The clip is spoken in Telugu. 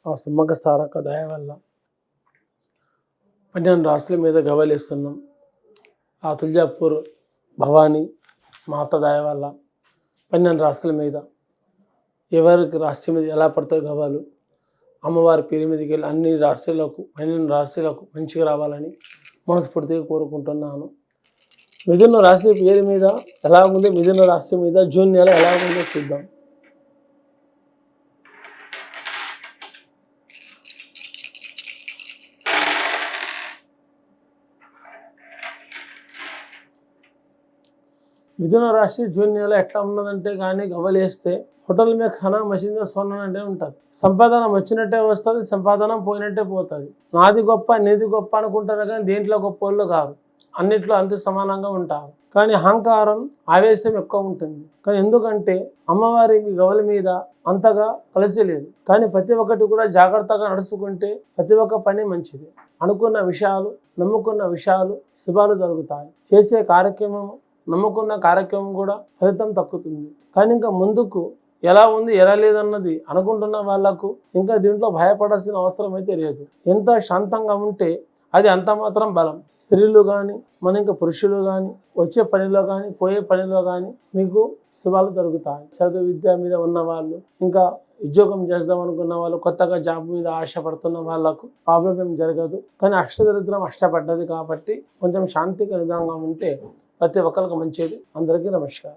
ఆ సుమ్మక సారక్క దయ వల్ల 12 రాశుల మీద గవ్వలేస్తున్నాం. ఆ తుల్జాపూర్ భవానీ మాత దయ వల్ల 12 రాశుల మీద ఎవరికి రాశి మీద ఎలా పడతాయి గవ్వలు అమ్మవారి పేరు మీదకి వెళ్ళి అన్ని రాశులకు 12 రాశులకు మంచిగా రావాలని మనస్ఫూర్తిగా కోరుకుంటున్నాను. మిథున రాశి పేరు మీద ఎలా ఉంది, మిథున రాశి మీద జూన్ నెల ఎలా ఉందో చూద్దాం. మిథున రాశి జూన్ నెల ఎట్లా ఉన్నదంటే కానీ గవ్వలేస్తే హోటల్ మీద ఖానా మసీదులో సోనా అంటే ఉంటుంది. సంపాదన వచ్చినట్టే వస్తుంది, సంపాదన పోయినట్టే పోతుంది. నాది గొప్ప నీది గొప్ప అనుకుంటారు కానీ దేంట్లో గొప్ప వాళ్ళు కాదు, అన్నిట్లో అంత సమానంగా ఉంటారు. కానీ అహంకారం ఆవేశం ఎక్కువ ఉంటుంది. కానీ ఎందుకంటే అమ్మవారి గవ్వల మీద అంతగా కలిసి లేదు. కానీ ప్రతి ఒక్కటి కూడా జాగ్రత్తగా నడుచుకుంటే ప్రతి ఒక్క పని మంచిది. అనుకున్న విషయాలు నమ్ముకున్న విషయాలు శుభాలు జరుగుతాయి. చేసే కార్యక్రమం నమ్ముకున్న కార్యక్రమం కూడా ఫలితం తక్కుతుంది. కానీ ఇంకా ముందుకు ఎలా ఉంది ఎలా లేదన్నది అనుకుంటున్న వాళ్ళకు ఇంకా దీంట్లో భయపడాల్సిన అవసరం అయితే లేదు. ఎంత శాంతంగా ఉంటే అది అంత మాత్రం బలం. స్త్రీలు కానీ మన ఇంకా పురుషులు కానీ వచ్చే పనిలో కానీ పోయే పనిలో కానీ మీకు శుభాలు జరుగుతాయి. చదువు విద్య మీద ఉన్న వాళ్ళు ఇంకా ఉద్యోగం చేద్దాం అనుకున్న వాళ్ళు కొత్తగా జాబ్ మీద ఆశపడుతున్న వాళ్ళకు ప్రాబ్లం ఏం జరగదు. కానీ అష్టదరిద్రం అష్టపడ్డది కాబట్టి కొంచెం శాంతిగా నిదానంగా ఉంటే ప్రతి ఒక్కరికి మంచిది. అందరికీ నమస్కారం.